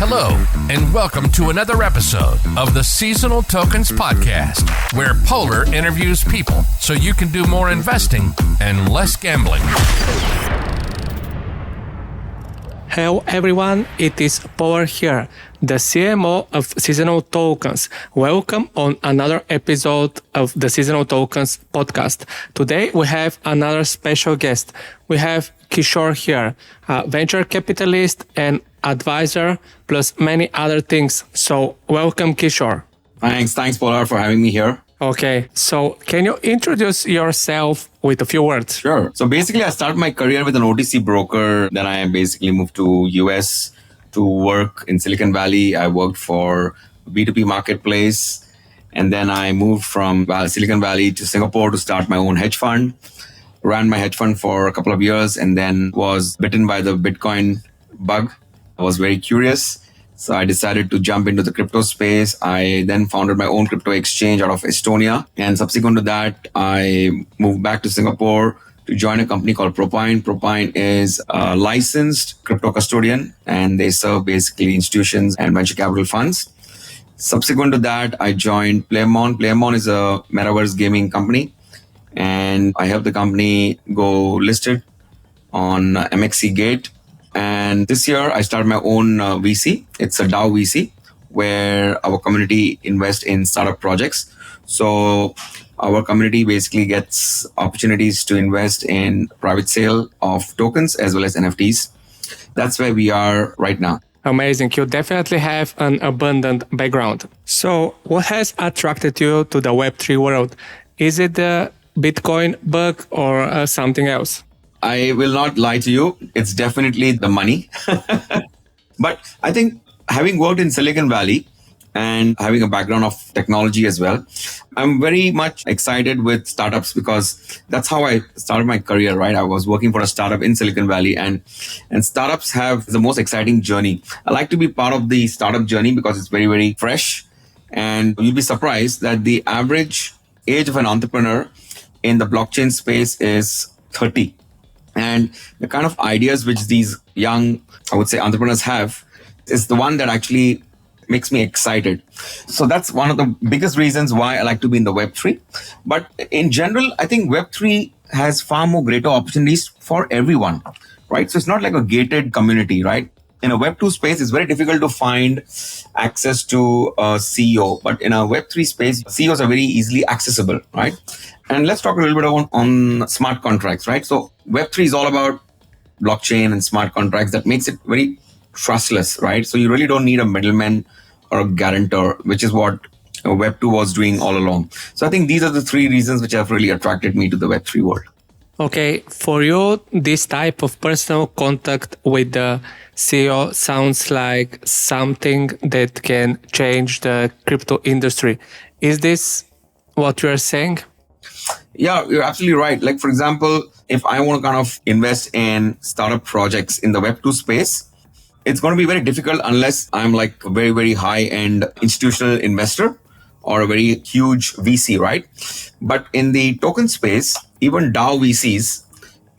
Hello, and welcome to another episode of the Seasonal Tokens Podcast, where Polar interviews people so you can do more investing and less gambling. Hello everyone, it is Polar here, the CMO of Seasonal Tokens. Welcome on another episode of the Seasonal Tokens podcast. Today we have another special guest. We have Kishor here, a venture capitalist and advisor, plus many other things. So welcome, Kishor. Thanks Polar for having me here. Okay, so can you introduce yourself with a few words? Sure. So basically, I started my career with an OTC broker. Then I basically moved to US to work in Silicon Valley. I worked for B2B marketplace. And then I moved from Silicon Valley to Singapore to start my own hedge fund. Ran my hedge fund for a couple of years and then was bitten by the Bitcoin bug. I was very curious. So I decided to jump into the crypto space. I then founded my own crypto exchange out of Estonia. And subsequent to that, I moved back to Singapore to join a company called Preowned. Preowned is a licensed crypto custodian, and they serve basically institutions and venture capital funds. Subsequent to that, I joined Preowned. Preowned is a metaverse gaming company, and I helped the company go listed on MXC Gate. And this year, I started my own VC. It's a DAO VC, where our community invests in startup projects. So our community basically gets opportunities to invest in private sale of tokens as well as NFTs. That's where we are right now. Amazing. You definitely have an abundant background. So what has attracted you to the Web3 world? Is it the Bitcoin bug or something else? I will not lie to you. It's definitely the money. But I think having worked in Silicon Valley and having a background of technology as well, I'm very much excited with startups because that's how I started my career, right? I was working for a startup in Silicon Valley and startups have the most exciting journey. I like to be part of the startup journey because it's very, very fresh. And you'll be surprised that the average age of an entrepreneur in the blockchain space is 30. And the kind of ideas which these young, I would say, entrepreneurs have is the one that actually makes me excited. So that's one of the biggest reasons why I like to be in the Web3. But in general, I think Web3 has far more greater opportunities for everyone, right? So it's not like a gated community, right? In a Web2 space, it's very difficult to find access to a CEO. But in a Web3 space, CEOs are very easily accessible, right? And let's talk a little bit on smart contracts, right? So Web3 is all about blockchain and smart contracts that makes it very trustless, right? So you really don't need a middleman or a guarantor, which is what Web2 was doing all along. So I think these are the three reasons which have really attracted me to the Web3 world. Okay, for you, this type of personal contact with the CEO sounds like something that can change the crypto industry. Is this what you are saying? Yeah, you're absolutely right. Like, for example, if I want to kind of invest in startup projects in the Web2 space, it's going to be very difficult unless I'm like a very, very high-end institutional investor or a very huge VC, right? But in the token space, even DAO VCs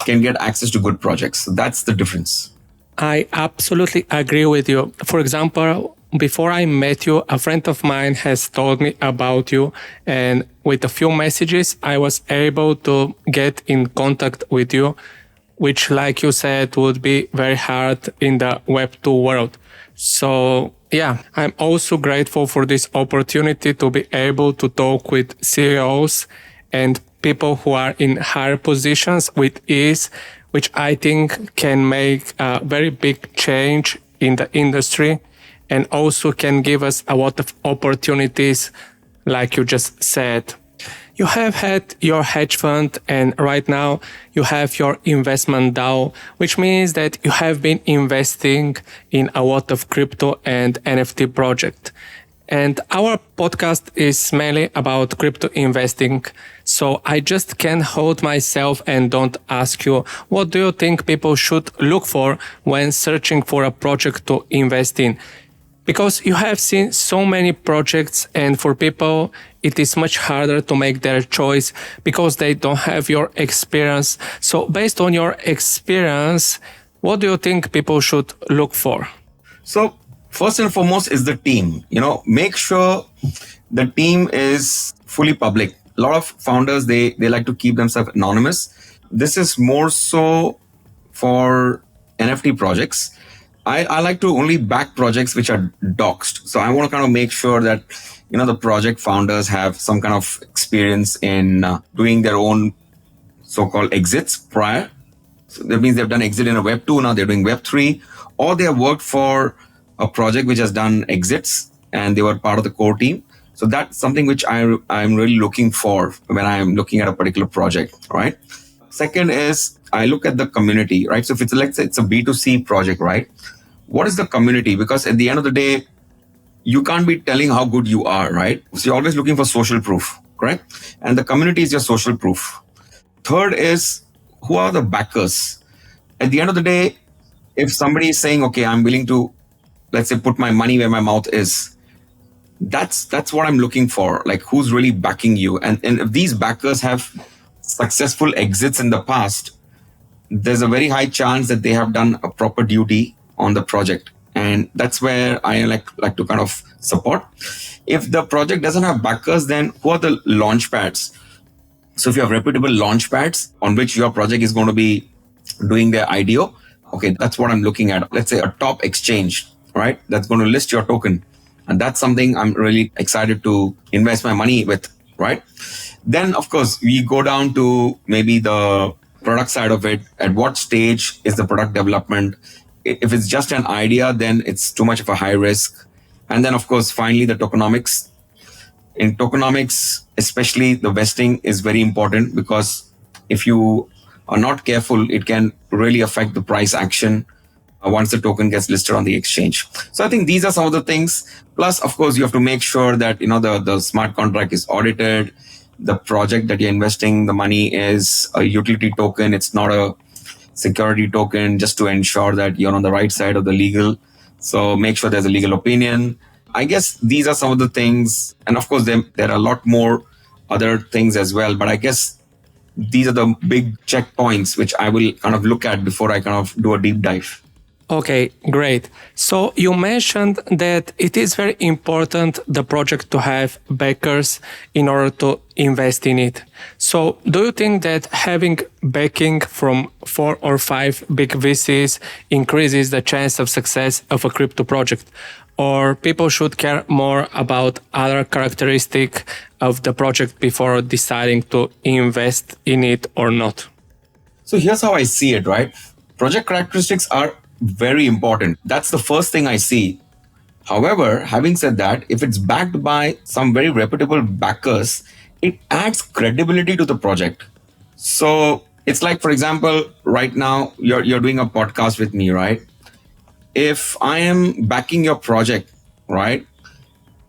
can get access to good projects. So that's the difference. I absolutely agree with you. For example, before I met you, a friend of mine has told me about you, and with a few messages, I was able to get in contact with you, which, like you said, would be very hard in the Web2 world. So yeah, I'm also grateful for this opportunity to be able to talk with CEOs and people who are in higher positions with ease, which I think can make a very big change in the industry and also can give us a lot of opportunities, like you just said. You have had your hedge fund and right now you have your investment DAO, which means that you have been investing in a lot of crypto and NFT projects. And our podcast is mainly about crypto investing. So I just can't hold myself and don't ask you, what do you think people should look for when searching for a project to invest in? Because you have seen so many projects, and for people, it is much harder to make their choice because they don't have your experience. So based on your experience, what do you think people should look for? So First and foremost is the team. Make sure the team is fully public. A lot of founders, they like to keep themselves anonymous. This is more so for NFT projects. I like to only back projects which are doxed. So I want to kind of make sure that, the project founders have some kind of experience in doing their own so-called exits prior. So that means they've done exit in a Web 2, now they're doing Web 3, or they have worked for a project which has done exits and they were part of the core team. So that's something which I'm really looking for when I'm looking at a particular project, right? Second is I look at the community, right? So if it's, let's say it's a B2C project, right? What is the community? Because at the end of the day, you can't be telling how good you are, right? So you're always looking for social proof, correct? And the community is your social proof. Third is, who are the backers? At the end of the day, if somebody is saying, okay, I'm willing to, let's say, put my money where my mouth is, that's what I'm looking for. Like, who's really backing you? And if these backers have successful exits in the past, there's a very high chance that they have done a proper duty on the project. And that's where I like to kind of support. If the project doesn't have backers, then who are the launch pads? So if you have reputable launch pads on which your project is going to be doing their IDO, okay, that's what I'm looking at. Let's say a top exchange, right? That's going to list your token. And that's something I'm really excited to invest my money with, right? Then, of course, we go down to maybe the product side of it. At what stage is the product development? If it's just an idea, then it's too much of a high risk. And then, of course, finally, the tokenomics. In tokenomics, especially the vesting is very important, because if you are not careful, it can really affect the price action once the token gets listed on the exchange. So I think these are some of the things. Plus, of course, you have to make sure that, the smart contract is audited. The project that you're investing the money is a utility token. It's not a security token, just to ensure that you're on the right side of the legal. So make sure there's a legal opinion. I guess these are some of the things. And of course, there are a lot more other things as well. But I guess these are the big checkpoints which I will kind of look at before I kind of do a deep dive. Okay, great. So you mentioned that it is very important the project to have backers in order to invest in it. So do you think that having backing from 4 or 5 big VCs increases the chance of success of a crypto project? Or people should care more about other characteristics of the project before deciding to invest in it or not? So here's how I see it, right? Project characteristics are very important. That's the first thing I see. However, having said that, if it's backed by some very reputable backers, it adds credibility to the project. So it's like, for example, right now you're doing a podcast with me, right? If I am backing your project, right,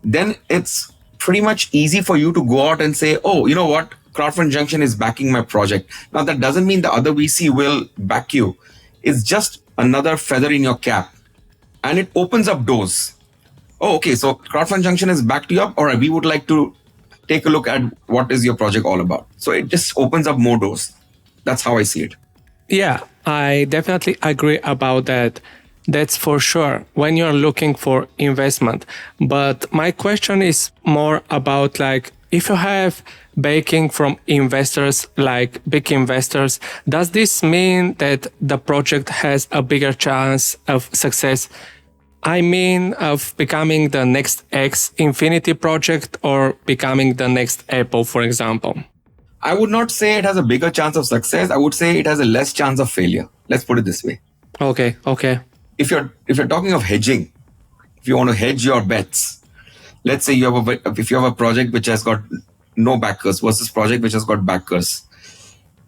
then it's pretty much easy for you to go out and say, oh, you know what? Crowdfund Junction is backing my project. Now, that doesn't mean the other VC will back you. It's just another feather in your cap, and it opens up doors. Oh, okay. So Crowdfund Junction has backed you up. All right. We would like to take a look at what is your project all about. So it just opens up more doors. That's how I see it. Yeah, I definitely agree about that. That's for sure when you're looking for investment. But my question is more about, like, if you have backing from investors, like big investors, does this mean that the project has a bigger chance of success? I mean, of becoming the next X Infinity project or becoming the next Apple, for example? I would not say it has a bigger chance of success. I would say it has a less chance of failure. Let's put it this way. Okay. If you're talking of hedging, if you want to hedge your bets, let's say if you have a project which has got no backers versus project which has got backers,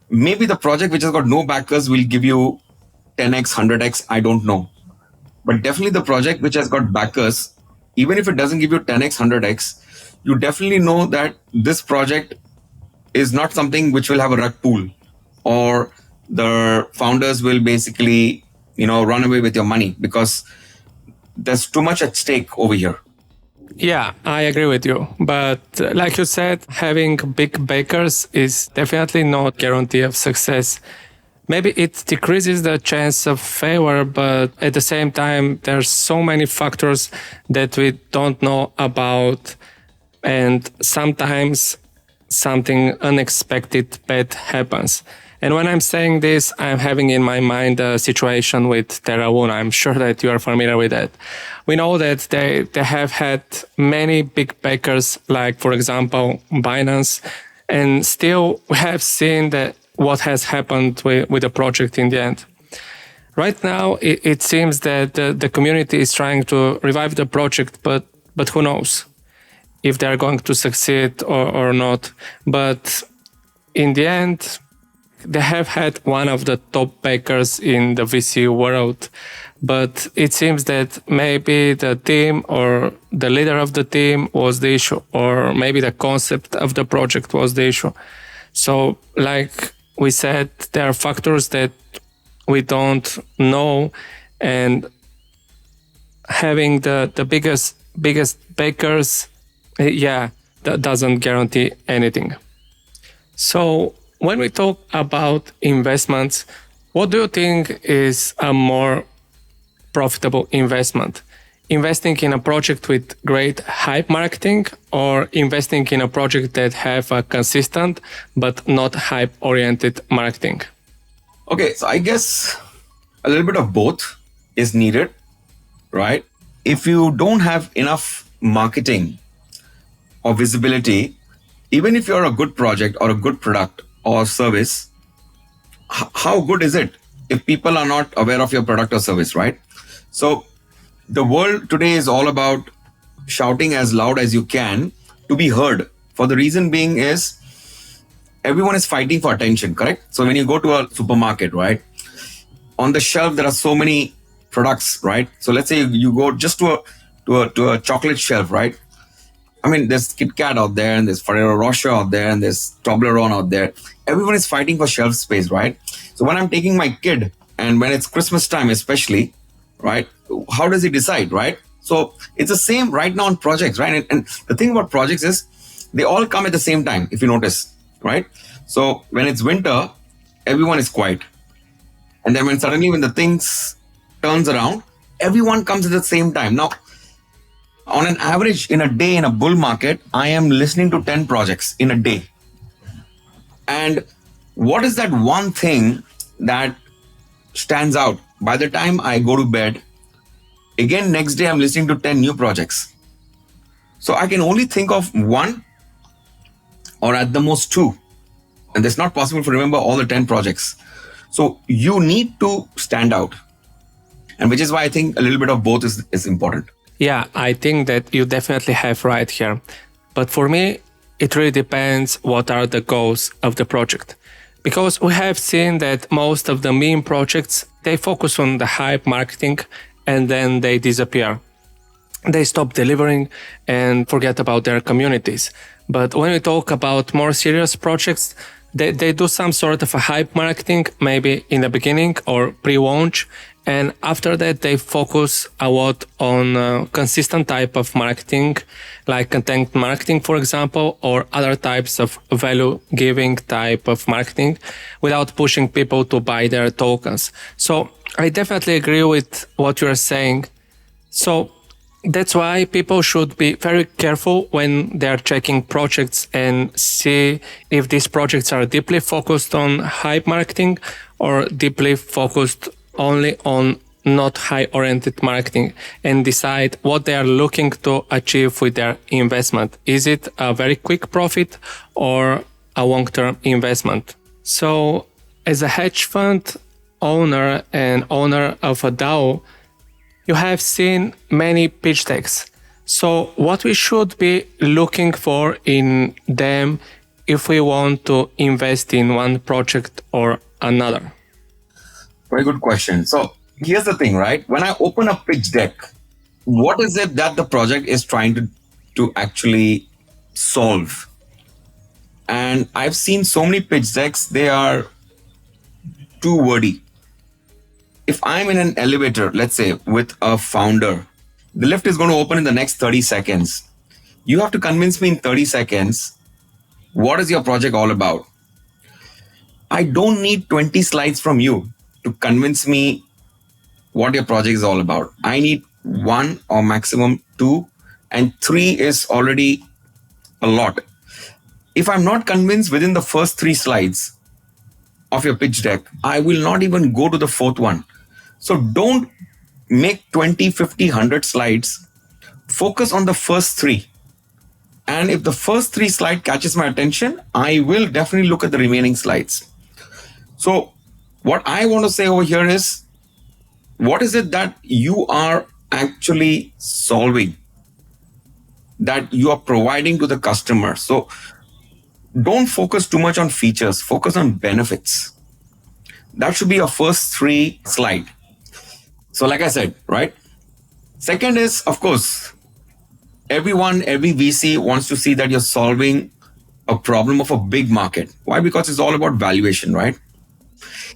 maybe the project which has got no backers will give you 10x, 100x, I don't know. But definitely the project which has got backers, even if it doesn't give you 10x, 100x, you definitely know that this project is not something which will have a rug pull, or the founders will basically, run away with your money, because there's too much at stake over here. Yeah, I agree with you. But like you said, having big backers is definitely not guarantee of success. maybe it decreases the chance of failure, but at the same time, there's so many factors that we don't know about. And sometimes something unexpected bad happens. And when I'm saying this, I'm having in my mind the situation with Terra Luna. I'm sure that you are familiar with that. We know that they have had many big backers, like, for example, Binance. And still, we have seen that what has happened with the project in the end. Right now, it seems that the community is trying to revive the project, but who knows if they're going to succeed or not. But in the end, they have had one of the top backers in the VC world, but it seems that maybe the team or the leader of the team was the issue, or maybe the concept of the project was the issue. So, like we said, there are factors that we don't know, and having the biggest backers, that doesn't guarantee anything. So, when we talk about investments, what do you think is a more profitable investment? Investing in a project with great hype marketing, or investing in a project that have a consistent but not hype-oriented marketing? Okay, so I guess a little bit of both is needed, right? If you don't have enough marketing or visibility, even if you're a good project or a good product or service, how good is it if people are not aware of your product or service, right? So the world today is all about shouting as loud as you can to be heard. For the reason being is everyone is fighting for attention, correct? So when you go to a supermarket, right, on the shelf there are so many products, right? So let's say you go just to a chocolate shelf, right? I mean, there's Kit Kat out there, and there's Ferrero Rocher out there, and there's Toblerone out there. Everyone is fighting for shelf space, right? So when I'm taking my kid, and when it's Christmas time especially, right, how does he decide, right? So it's the same right now on projects, right? And the thing about projects is they all come at the same time, if you notice, right? So when it's winter, everyone is quiet. And then when the things turns around, everyone comes at the same time. Now, on an average in a day in a bull market, I am listening to 10 projects in a day. And what is that one thing that stands out? By the time I go to bed, again, next day, I'm listening to 10 new projects. So I can only think of one or at the most two. And it's not possible to remember all the 10 projects. So you need to stand out. And which is why I think a little bit of both is important. Yeah, I think that you definitely have right here. But for me, it really depends what are the goals of the project. Because we have seen that most of the meme projects, they focus on the hype marketing and then they disappear. They stop delivering and forget about their communities. But when we talk about more serious projects, they do some sort of a hype marketing, maybe in the beginning or pre-launch. And after that, they focus a lot on consistent type of marketing, like content marketing, for example, or other types of value-giving type of marketing without pushing people to buy their tokens. So I definitely agree with what you're saying. So that's why people should be very careful when they're checking projects and see if these projects are deeply focused on hype marketing or deeply focused only on not high-oriented marketing, and decide what they are looking to achieve with their investment. Is it a very quick profit or a long-term investment? So as a hedge fund owner and owner of a DAO, you have seen many pitch decks. So what we should be looking for in them if we want to invest in one project or another? Very good question. So here's the thing, right? When I open a pitch deck, what is it that the project is trying to actually solve? And I've seen so many pitch decks, they are too wordy. If I'm in an elevator, let's say with a founder, the lift is going to open in the next 30 seconds. You have to convince me in 30 seconds, what is your project all about? I don't need 20 slides from you to convince me what your project is all about. I need one or maximum two, and three is already a lot. If I'm not convinced within the first 3 slides of your pitch deck, I will not even go to the fourth one. So don't make 20, 50, 100 slides. Focus on the first 3. And if the first 3 slide catches my attention, I will definitely look at the remaining slides. So what I want to say over here is, what is it that you are actually solving, that you are providing to the customer? So don't focus too much on features, focus on benefits. That should be your first 3 slide. So like I said, right? Second is, of course, every VC wants to see that you're solving a problem of a big market. Why? Because it's all about valuation, right?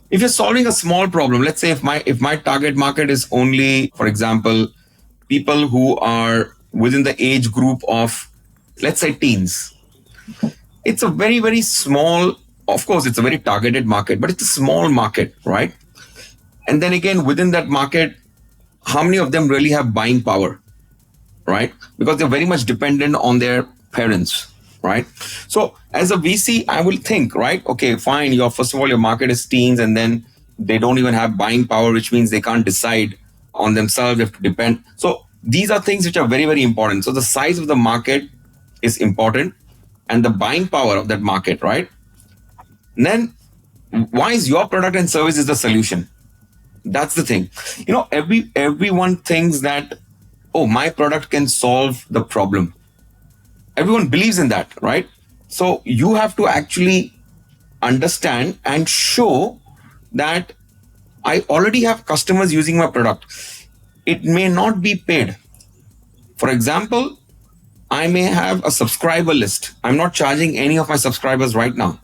If you're solving a small problem, let's say if my target market is only, for example, people who are within the age group of, let's say, teens. It's a very, very small, of course, it's a very targeted market, but it's a small market, right? And then again, within that market, how many of them really have buying power, right? Because they're very much dependent on their parents, right? So as a VC, I will think, right? Okay, fine. First of all, your market is teens, and then they don't even have buying power, which means they can't decide on themselves. They have to depend. So these are things which are very, very important. So the size of the market is important, and the buying power of that market, right? And then why is your product and service is the solution? That's the thing. Everyone thinks that, oh, my product can solve the problem. Everyone believes in that, right? So you have to actually understand and show that I already have customers using my product. It may not be paid. For example, I may have a subscriber list. I'm not charging any of my subscribers right now,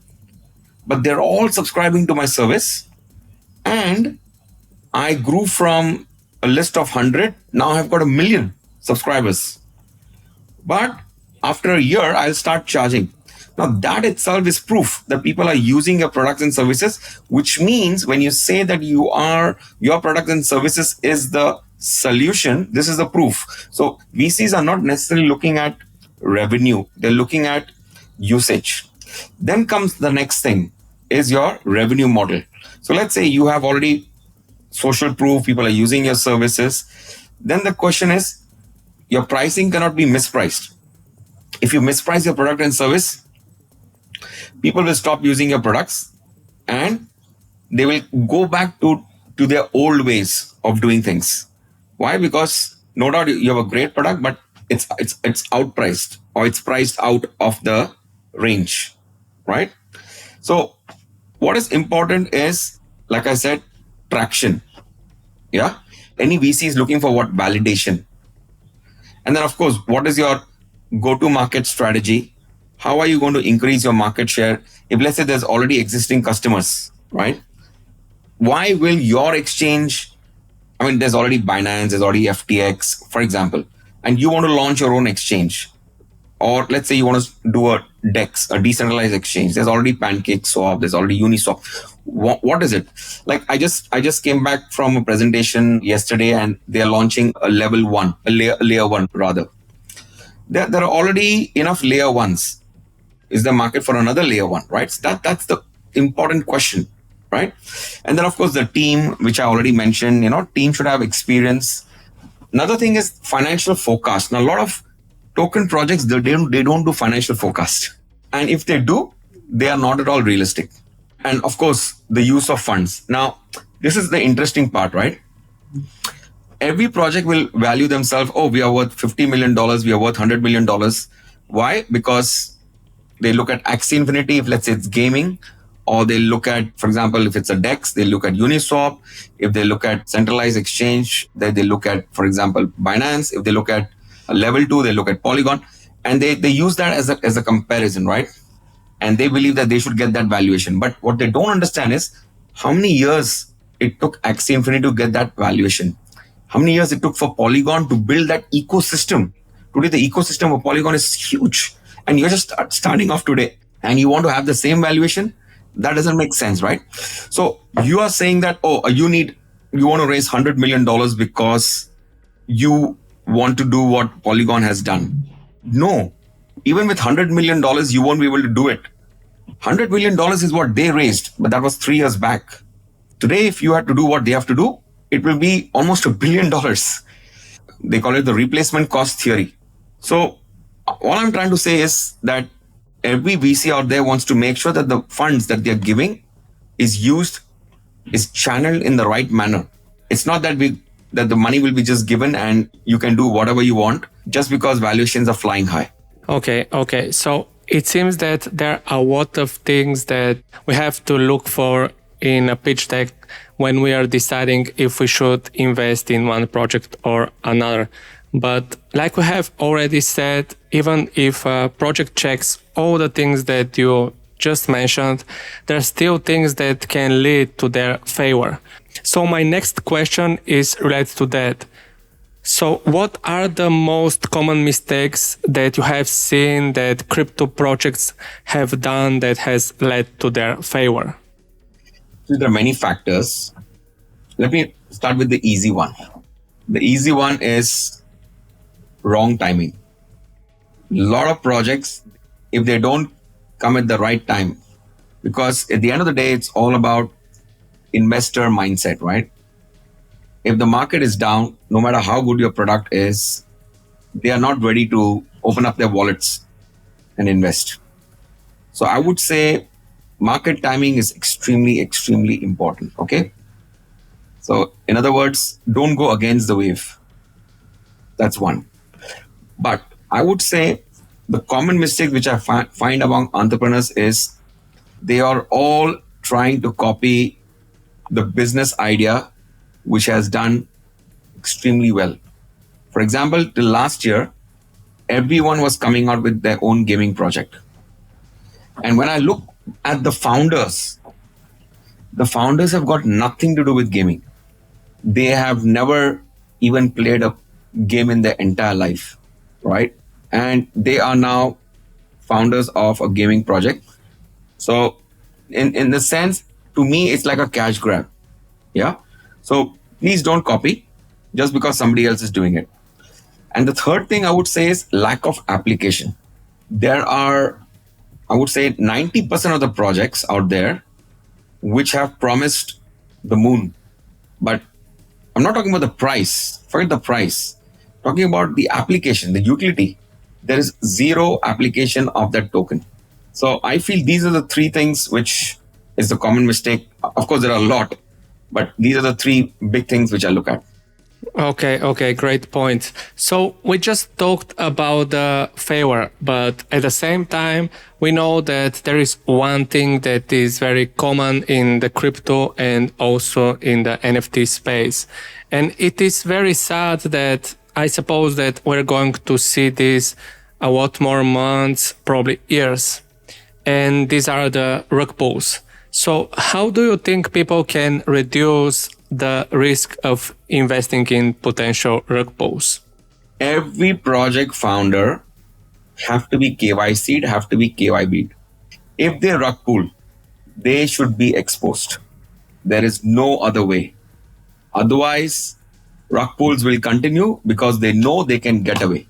but they're all subscribing to my service. And I grew from a list of 100. Now I've got 1 million subscribers. But after a year, I'll start charging. Now that itself is proof that people are using your products and services, which means when you say that your products and services is the solution, this is the proof. So VCs are not necessarily looking at revenue. They're looking at usage. Then comes the next thing, is your revenue model. So let's say you have already social proof, people are using your services. Then the question is, your pricing cannot be mispriced. If you misprice your product and service, people will stop using your products and they will go back to their old ways of doing things. Why? Because no doubt you have a great product, but it's outpriced, or it's priced out of the range, right? So what is important is, like I said, traction. Yeah. Any VC is looking for what? Validation. And then of course, what is your go-to-market strategy? How are you going to increase your market share? If let's say there's already existing customers, right? Why will your exchange, there's already Binance, there's already FTX, for example, and you want to launch your own exchange. Or let's say you want to do a DEX, a decentralized exchange. There's already PancakeSwap, there's already Uniswap. What is it? Like I just came back from a presentation yesterday, and they are launching a layer 1 rather. There are already enough layer 1s. Is there market for another layer 1, right? So that's the important question, right? And then of course the team, which I already mentioned, team should have experience. Another thing is financial forecast. Now a lot of token projects, they don't do financial forecast. And if they do, they are not at all realistic. And of course, the use of funds. Now, this is the interesting part, right? Every project will value themselves, oh, we are worth $50 million, we are worth $100 million. Why? Because they look at Axie Infinity, if let's say it's gaming, or they look at, for example, if it's a DEX, they look at Uniswap. If they look at centralized exchange, they look at, for example, Binance. If they look at level 2, they look at Polygon, and they use that as a comparison, right? And they believe that they should get that valuation. But what they don't understand is how many years it took Axie Infinity to get that valuation. How many years it took for Polygon to build that ecosystem. Today, the ecosystem of Polygon is huge, and you're just starting off today, and you want to have the same valuation. That doesn't make sense, right? So you are saying that, you want to raise $100 million because you want to do what Polygon has done. No, even with $100 million, you won't be able to do it. $100 million is what they raised, but that was 3 years back. Today, if you had to do what they have to do, it will be almost $1 billion. They call it the replacement cost theory. So all I'm trying to say is that every VC out there wants to make sure that the funds that they're giving is channeled in the right manner. It's not that the money will be just given and you can do whatever you want just because valuations are flying high. Okay. So it seems that there are a lot of things that we have to look for in a pitch deck when we are deciding if we should invest in one project or another. But like we have already said, even if a project checks all the things that you just mentioned, there are still things that can lead to their failure. So my next question is related to that. So what are the most common mistakes that you have seen that crypto projects have done that has led to their failure? So there are many factors. Let me start with the easy one. The easy one is wrong timing. A lot of projects, if they don't come at the right time, because at the end of the day, it's all about investor mindset, right? If the market is down, no matter how good your product is, they are not ready to open up their wallets and invest. So I would say market timing is extremely, extremely important. Okay. So in other words, don't go against the wave. That's one. But I would say the common mistake which I find among entrepreneurs is they are all trying to copy the business idea which has done extremely well. For example, till last year, everyone was coming out with their own gaming project. And when I look at the founders have got nothing to do with gaming. They have never even played a game in their entire life, right? And they are now founders of a gaming project. So in the sense, to me, it's like a cash grab. Yeah. So please don't copy just because somebody else is doing it. And the third thing I would say is lack of application. There are, I would say, 90% of the projects out there which have promised the moon. But I'm not talking about the price. Forget the price. I'm talking about the application, the utility. There is zero application of that token. So I feel these are the 3 things which is the common mistake. Of course, there are a lot, but these are the 3 big things which I look at. Okay, great point. So we just talked about the failure, but at the same time, we know that there is one thing that is very common in the crypto and also in the NFT space. And it is very sad that I suppose that we're going to see this a lot more months, probably years. And these are the rug pulls. So how do you think people can reduce the risk of investing in potential rug pulls? Every project founder have to be KYC'd, have to be KYB'd. If they rug pull, they should be exposed. There is no other way. Otherwise, rug pulls will continue because they know they can get away.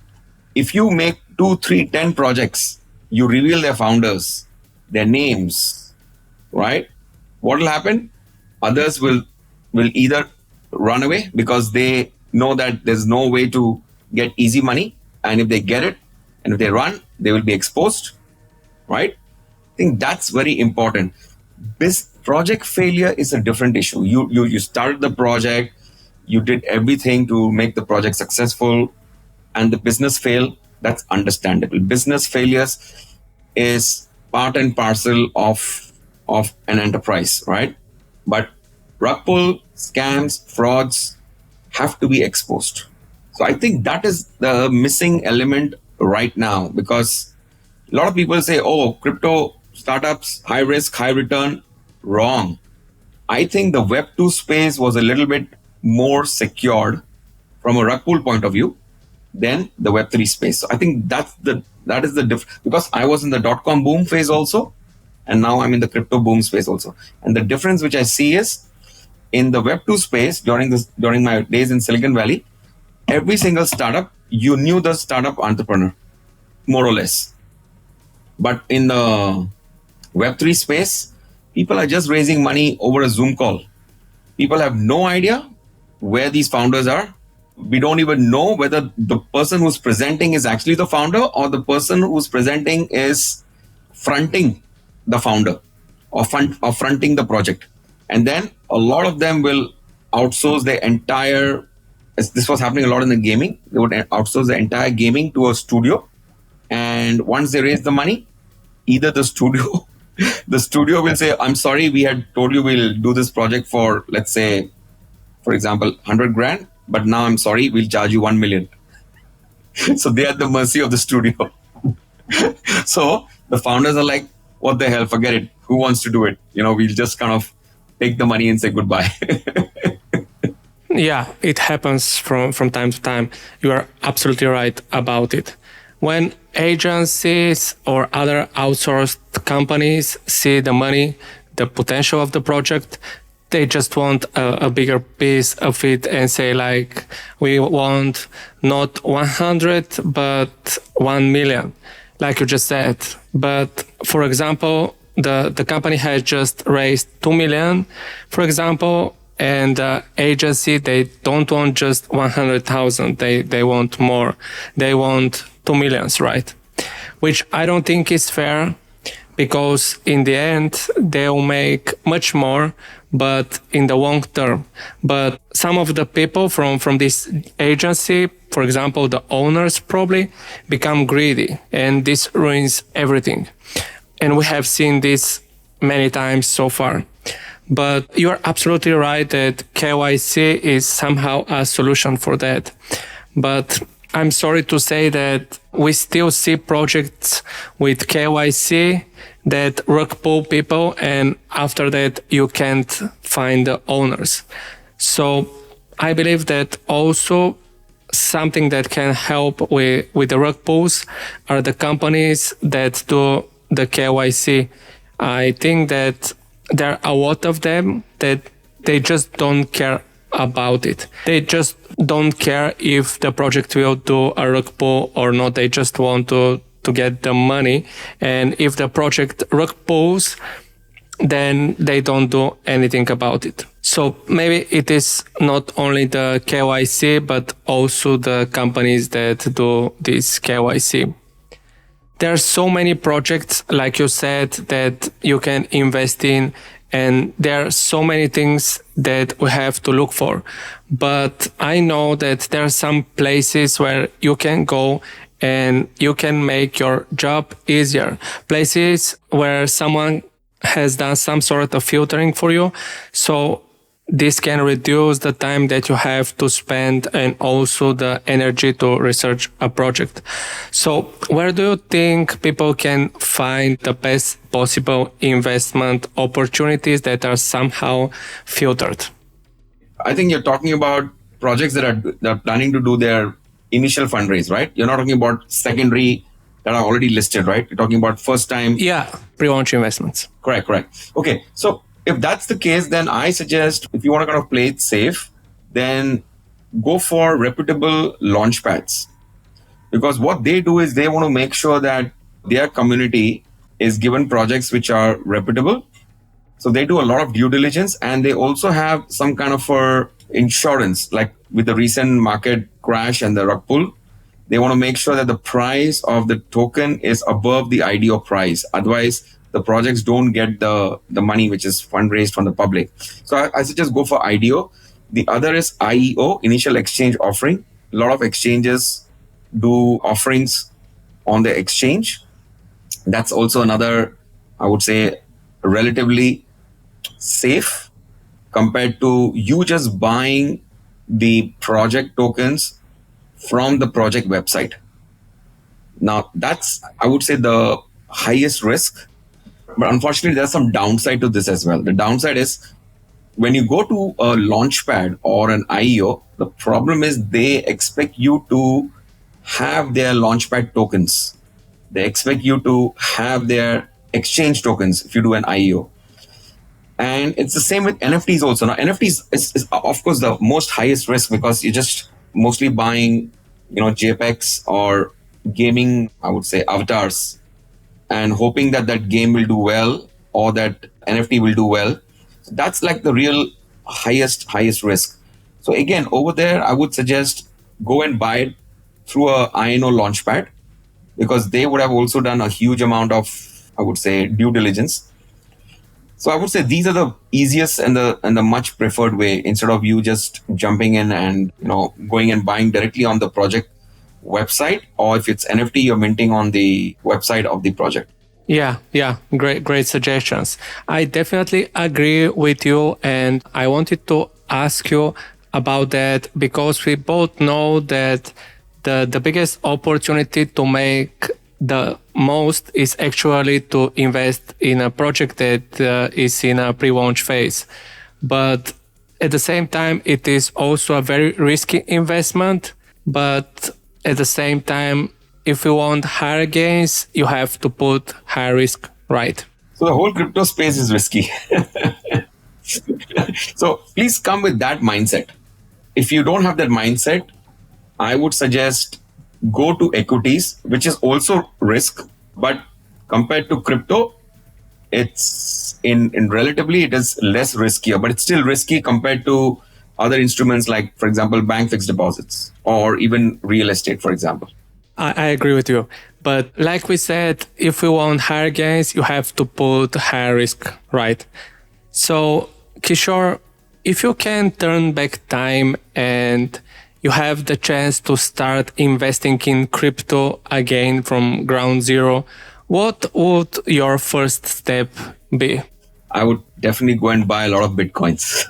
If you make 2, 3, 10 projects, you reveal their founders, their names, right? What will happen? Others will either run away because they know that there's no way to get easy money. And if they get it, and if they run, they will be exposed, right? I think that's very important. This project failure is a different issue. You started the project, you did everything to make the project successful, and the business failed. That's understandable. Business failures is part and parcel of an enterprise, right? But rug pull, scams, frauds have to be exposed. So I think that is the missing element right now, because a lot of people say, oh, crypto startups, high risk, high return. Wrong. I think the Web2 space was a little bit more secured from a rug pull point of view than the Web3 space. So I think that is the difference, because I was in the .com boom phase also. And now I'm in the crypto boom space also. And the difference which I see is in the Web2 space during my days in Silicon Valley, every single startup, you knew the startup entrepreneur, more or less. But in the Web3 space, people are just raising money over a Zoom call. People have no idea where these founders are. We don't even know whether the person who's presenting is actually the founder or the person who's presenting is fronting the founder or fronting the project. And then a lot of them will outsource their entire, this was happening a lot in the gaming, they would outsource the entire gaming to a studio. And once they raise the money, either the studio will say, I'm sorry, we had told you we'll do this project for, let's say, for example, 100 grand, but now I'm sorry, we'll charge you 1 million. So they are at the mercy of the studio. So the founders are like, what the hell, forget it. Who wants to do it? We'll just kind of take the money and say goodbye. Yeah, it happens from time to time. You are absolutely right about it. When agencies or other outsourced companies see the money, the potential of the project, they just want a bigger piece of it and say like, we want not 100, but 1 million, like you just said. But for example, the company has just raised 2 million, for example, and the agency, they don't want just 100,000. They want more. They want 2 millions, right? Which I don't think is fair, because in the end, they'll make much more, but in the long term. But some of the people from this agency, for example, the owners probably become greedy, and this ruins everything. And we have seen this many times so far. But you are absolutely right that KYC is somehow a solution for that. But I'm sorry to say that we still see projects with KYC that rug pull people, and after that you can't find the owners. So I believe that also something that can help with the rug pulls are the companies that do the KYC. I think that there are a lot of them that they just don't care about it. They just don't care if the project will do a rug pull or not. They just want to get the money. And if the project rug pulls, then they don't do anything about it. So maybe it is not only the KYC, but also the companies that do this KYC. There are so many projects, like you said, that you can invest in, and there are so many things that we have to look for. But I know that there are some places where you can go and you can make your job easier. Places where someone has done some sort of filtering for you. So this can reduce the time that you have to spend and also the energy to research a project. So where do you think people can find the best possible investment opportunities that are somehow filtered? I think you're talking about projects that are planning to do their initial fundraise, right? You're not talking about secondary that are already listed, right? You're talking about first time. Yeah, pre-launch investments. Correct. Okay, so if that's the case, then I suggest if you want to kind of play it safe, then go for reputable launch pads. Because what they do is they want to make sure that their community is given projects which are reputable. So they do a lot of due diligence, and they also have some kind of insurance, like with the recent market crash and the rug pull. They want to make sure that the price of the token is above the IDO price. Otherwise, the projects don't get the money which is fundraised from the public. So I suggest go for IDO. The other is IEO, Initial Exchange Offering. A lot of exchanges do offerings on the exchange. That's also another, I would say, relatively safe compared to you just buying the project tokens from the project website. Now, that's, I would say, the highest risk. But unfortunately, there's some downside to this as well. The downside is when you go to a launchpad or an IEO, the problem is they expect you to have their launchpad tokens. They expect you to have their exchange tokens if you do an IEO. And it's the same with NFTs also. Now, NFTs is of course the most highest risk because you're just mostly buying, JPEGs or gaming, I would say, avatars, and hoping that that game will do well or that NFT will do well. So that's like the real highest risk. So again, over there, I would suggest go and buy it through a INO launchpad, because they would have also done a huge amount of, I would say, due diligence. So I would say these are the easiest and the much preferred way, instead of you just jumping in and going and buying directly on the project website, or if it's NFT, you're minting on the website of the project. Yeah, great suggestions. I definitely agree with you, and I wanted to ask you about that because we both know that the biggest opportunity to make the most is actually to invest in a project that is in a pre-launch phase. But at the same time, it is also a very risky investment. But at the same time, if you want higher gains, you have to put high risk, right? So the whole crypto space is risky. So please come with that mindset. If you don't have that mindset, I would suggest go to equities, which is also risk, but compared to crypto, it's in relatively it is less riskier, but it's still risky compared to other instruments like, for example, bank fixed deposits or even real estate, for example. I agree with you. But like we said, if we want higher gains, you have to put higher risk, right? So, Kishor, if you can turn back time and you have the chance to start investing in crypto again from ground zero, what would your first step be? I would definitely go and buy a lot of Bitcoins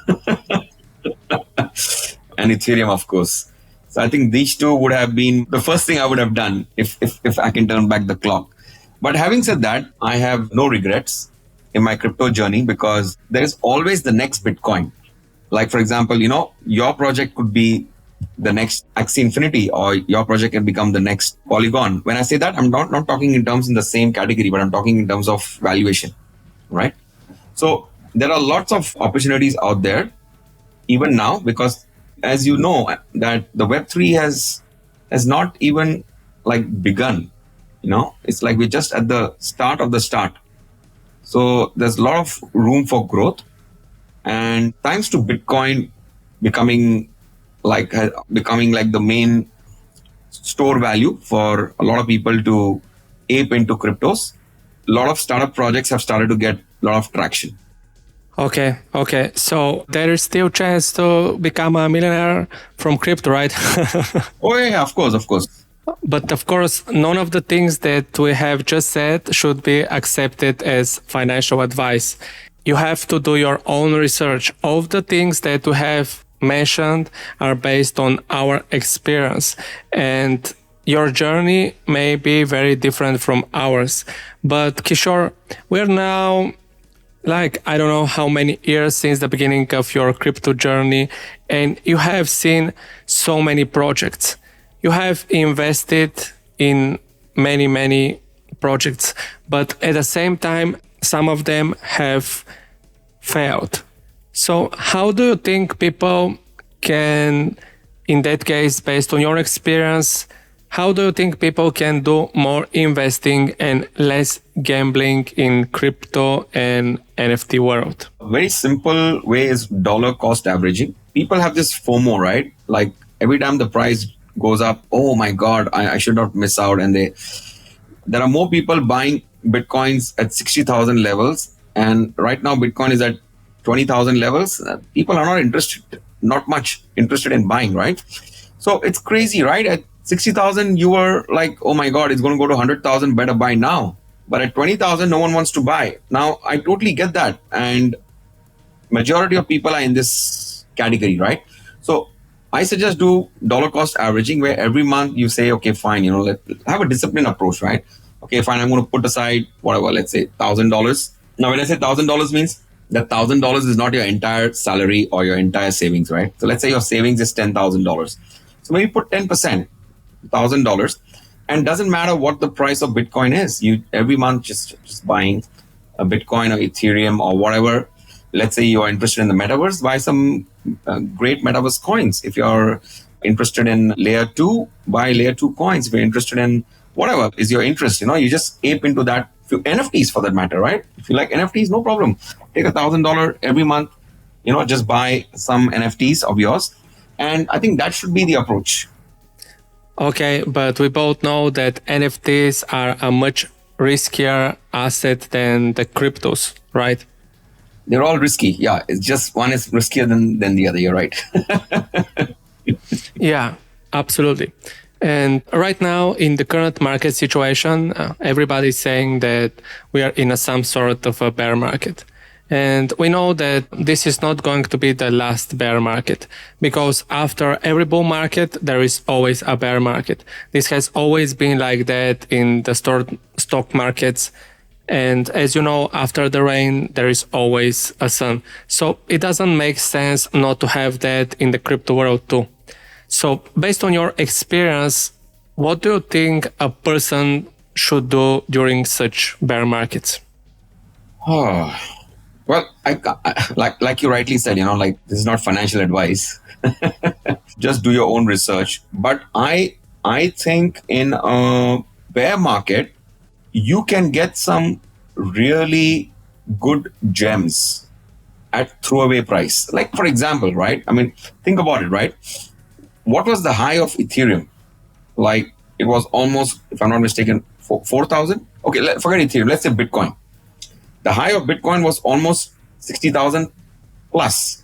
and Ethereum, of course. So I think these two would have been the first thing I would have done if I can turn back the clock. But having said that, I have no regrets in my crypto journey because there is always the next Bitcoin. Like, for example, your project could be the next Axie Infinity, or your project can become the next Polygon. When I say that, I'm not talking in terms in the same category, but I'm talking in terms of valuation, right? So there are lots of opportunities out there, even now, because as you know, that the Web3 has not even like begun. It's like we're just at the start of the start. So there's a lot of room for growth, and thanks to Bitcoin becoming like the main store value for a lot of people to ape into cryptos, a lot of startup projects have started to get a lot of traction. Okay. So there is still chance to become a millionaire from crypto, right? Oh yeah, of course. But of course, none of the things that we have just said should be accepted as financial advice. You have to do your own research. All of the things that we have mentioned are based on our experience, and your journey may be very different from ours. But Kishor, we're now I don't know how many years since the beginning of your crypto journey, and you have seen so many projects. You have invested in many projects, but at the same time, some of them have failed. So how do you think people can, in that case, based on your experience, how do you think people can do more investing and less gambling in crypto and NFT world? A very simple way is dollar cost averaging. People have this FOMO, right? Like every time the price goes up, oh my God, I should not miss out. And there are more people buying Bitcoins at 60,000 levels. And right now Bitcoin is at 20,000 levels. People are not much interested in buying, right? So it's crazy, right? At 60,000, you were like, oh my God, it's going to go to 100,000, better buy now. But at 20,000, no one wants to buy. Now, I totally get that. And majority of people are in this category, right? So I suggest do dollar cost averaging, where every month you say, okay, fine, let's have a disciplined approach, right? Okay, fine, I'm going to put aside whatever, let's say $1,000. Now, when I say $1,000 means that $1,000 is not your entire salary or your entire savings, right? So let's say your savings is $10,000. So maybe put 10%, $1,000. And doesn't matter what the price of Bitcoin is. You every month just buying a Bitcoin or Ethereum or whatever. Let's say you are interested in the metaverse, buy some great metaverse coins. If you're interested in layer 2, buy layer 2 coins. If you're interested in whatever is your interest, you just ape into that. NFTs for that matter, right? If you like NFTs, no problem. Take $1,000 every month, just buy some NFTs of yours. And I think that should be the approach. Okay, but we both know that NFTs are a much riskier asset than the cryptos, right? They're all risky. Yeah, it's just one is riskier than the other. You're right. Yeah, absolutely. And right now, in the current market situation, everybody's saying that we are in some sort of a bear market. And we know that this is not going to be the last bear market, because after every bull market, there is always a bear market. This has always been like that in the stock markets. And as you know, after the rain, there is always a sun. So it doesn't make sense not to have that in the crypto world too. So based on your experience, what do you think a person should do during such bear markets? Oh, well, like you rightly said, this is not financial advice. Just do your own research. But I think in a bear market, you can get some really good gems at throwaway price. Like, for example, right? I mean, think about it, right? What was the high of Ethereum? Like, it was almost, if I'm not mistaken, 4,000? Okay, forget Ethereum. Let's say Bitcoin. The high of Bitcoin was almost 60,000 plus,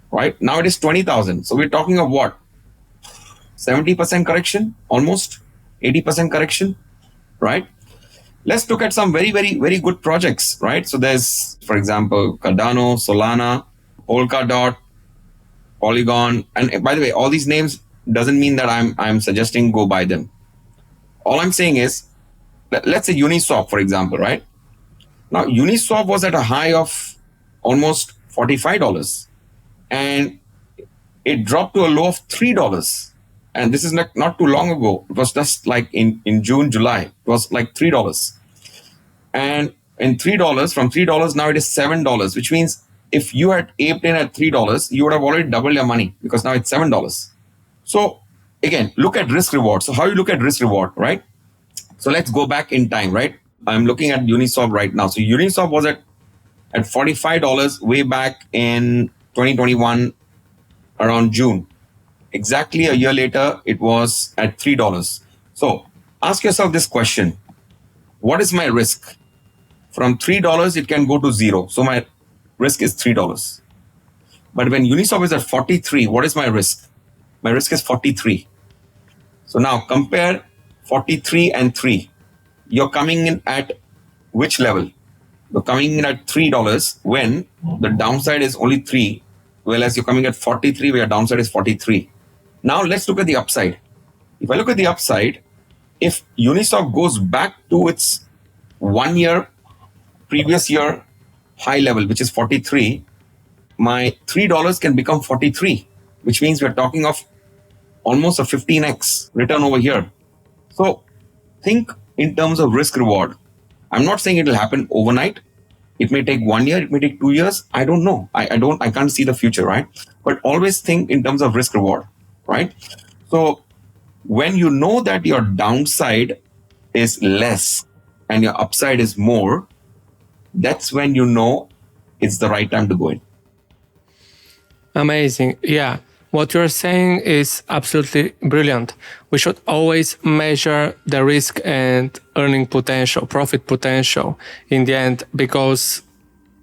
right? Now it is 20,000. So we're talking of what? 70% correction, almost 80% correction, right? Let's look at some very, very, very good projects, right? So there's, for example, Cardano, Solana, Polkadot, Polygon. And by the way, all these names doesn't mean that I'm suggesting go buy them. All I'm saying is, let's say Uniswap, for example, right? Now, Uniswap was at a high of almost $45 and it dropped to a low of $3. And this is not too long ago. It was just like in June, July. It was like $3. And in $3, from $3, now it is $7, which means if you had aped in at $3, you would have already doubled your money because now it's $7. So again, look at risk reward. So how you look at risk reward, right? So let's go back in time, right? I'm looking at Uniswap right now. So Uniswap was at $45 way back in 2021 around June. Exactly a year later, it was at $3. So ask yourself this question. What is my risk? From $3, it can go to zero. So my risk is $3. But when Uniswap is at 43, what is my risk? My risk is 43. So now compare 43 and 3. You're coming in at which level? You're coming in at $3 when the downside is only 3, whereas you're coming at 43 where your downside is 43. Now let's look at the upside. If I look at the upside, if Uniswap goes back to its 1 year, previous year high level, which is 43, my $3 can become 43, which means we're talking of almost a 15x return over here. So think in terms of risk reward. I'm not saying it will happen overnight. It may take 1 year, it may take 2 years. I don't know. I can't see the future, right? But always think in terms of risk reward, right? So when you know that your downside is less and your upside is more, that's when you know it's the right time to go in. Amazing. Yeah. What you're saying is absolutely brilliant. We should always measure the risk and earning potential, profit potential in the end, because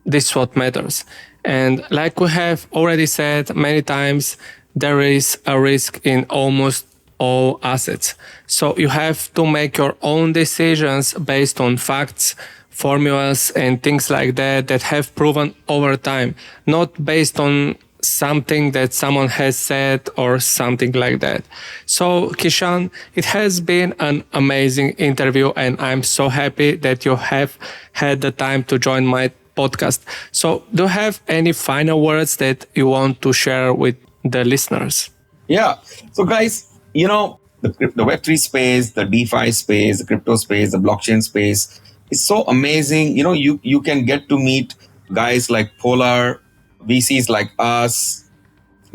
this is what matters. And like we have already said many times, there is a risk in almost all assets. So you have to make your own decisions based on facts, formulas, and things like that have proven over time, not based on something that someone has said or something like that. So Kishor, it has been an amazing interview and I'm so happy that you have had the time to join my podcast. So do you have any final words that you want to share with the listeners? Yeah. So guys, the The Web3 space, the DeFi space, the crypto space, the blockchain space is so amazing. You can get to meet guys like Polar, VCs like us,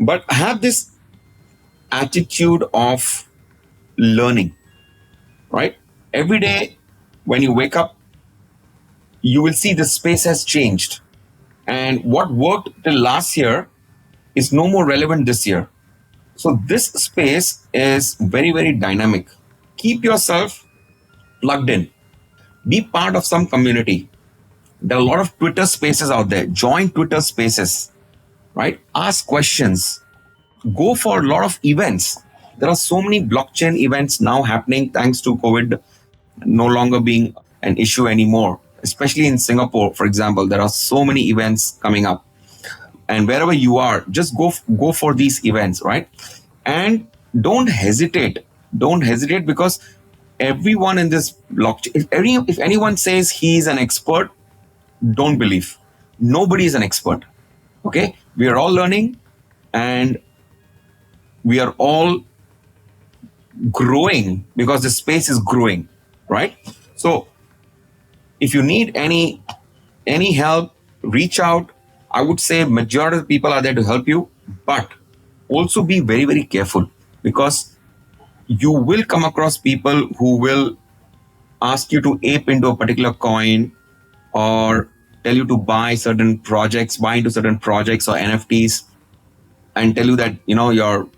but have this attitude of learning, right? Every day when you wake up, you will see the space has changed. And what worked till last year is no more relevant this year. So this space is very, very dynamic. Keep yourself plugged in. Be part of some community. There are a lot of Twitter spaces out there. Join Twitter spaces, right? Ask questions. Go for a lot of events. There are so many blockchain events now happening thanks to COVID no longer being an issue anymore. Especially in Singapore, for example, there are so many events coming up. And wherever you are, just go for these events, right? And don't hesitate. Don't hesitate, because everyone in this blockchain, if anyone says he's an expert, don't believe. Nobody is an expert. Okay? We are all learning and we are all growing because the space is growing, right? So if you need any help, reach out. I would say majority of people are there to help you, but also be very, very careful, because you will come across people who will ask you to ape into a particular coin or tell you to buy into certain projects or NFTs, and tell you that, your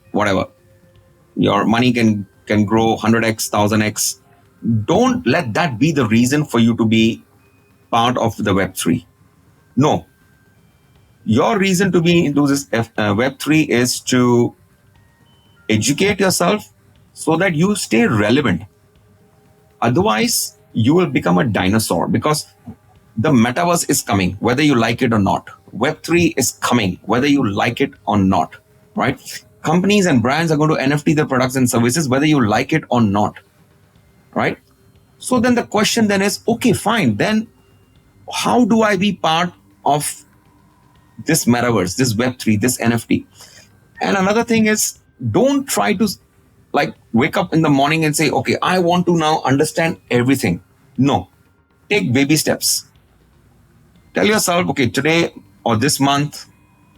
money can grow 100x, 1000x. Don't let that be the reason for you to be part of the Web3. No. Your reason to be into this Web3 is to educate yourself so that you stay relevant. Otherwise, you will become a dinosaur, because the metaverse is coming, whether you like it or not. Web3 is coming, whether you like it or not, right? Companies and brands are going to NFT their products and services, whether you like it or not, right? So then the question then is, okay, fine. Then how do I be part of this metaverse, this Web3, this NFT? And another thing is, don't try to wake up in the morning and say, okay, I want to now understand everything. No, take baby steps. Tell yourself, okay, today or this month,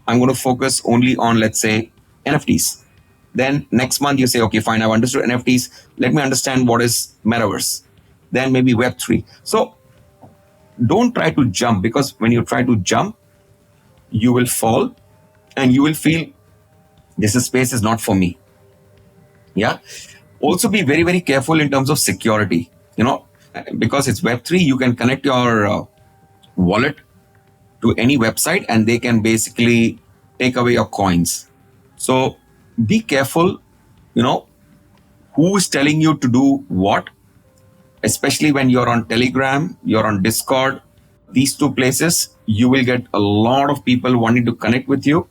I'm going to focus only on, let's say, NFTs. Then next month you say, okay, fine, I've understood NFTs. Let me understand what is metaverse. Then maybe Web3. So don't try to jump, because when you try to jump, you will fall and you will feel this space is not for me. Yeah. Also be very, very careful in terms of security. Because it's Web3, you can connect your wallet to any website and they can basically take away your coins. So be careful, who is telling you to do what, especially when you're on Telegram, you're on Discord. These two places, you will get a lot of people wanting to connect with you,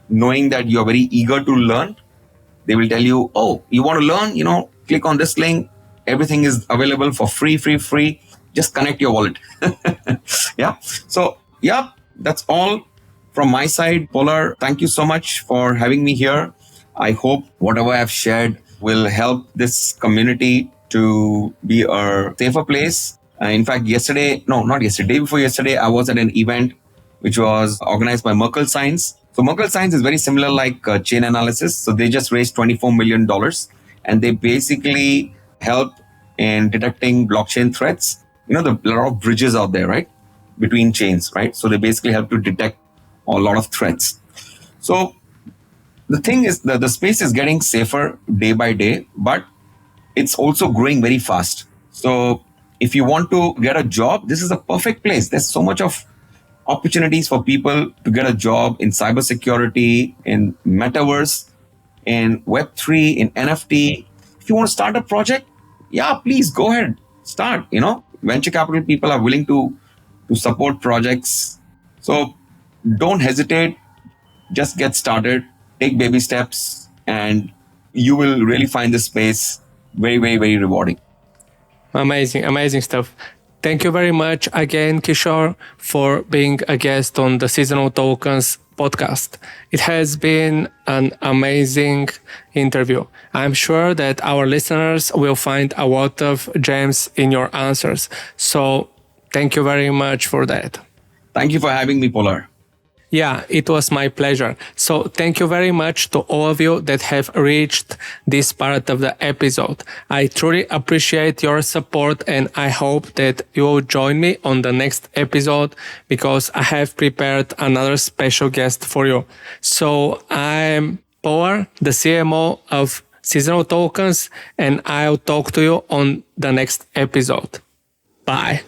knowing that you're very eager to learn. They will tell you, oh, you want to learn, click on this link. Everything is available for free. Just connect your wallet. Yeah. So, yeah, that's all from my side. Polar, thank you so much for having me here. I hope whatever I've shared will help this community to be a safer place. In fact, day before yesterday, I was at an event which was organized by Merkle Science. So Merkle Science is very similar like chain analysis. So they just raised $24 million and they basically help in detecting blockchain threats. There are a lot of bridges out there, right? Between chains, right? So they basically help to detect a lot of threats. So the thing is that the space is getting safer day by day, but it's also growing very fast. So if you want to get a job, this is a perfect place. There's so much of opportunities for people to get a job in cybersecurity, in metaverse, in Web3, in NFT. If you want to start a project, yeah, please go ahead, start. Venture capital people are willing to support projects. So don't hesitate, just get started, take baby steps, and you will really find this space very, very, very rewarding. Amazing stuff. Thank you very much again, Kishor, for being a guest on the Seasonal Tokens podcast. It has been an amazing interview. I'm sure that our listeners will find a lot of gems in your answers. So thank you very much for that. Thank you for having me, Polar. Yeah, it was my pleasure. So thank you very much to all of you that have reached this part of the episode. I truly appreciate your support, and I hope that you will join me on the next episode because I have prepared another special guest for you. So I'm Polar, the CMO of Seasonal Tokens, and I'll talk to you on the next episode. Bye.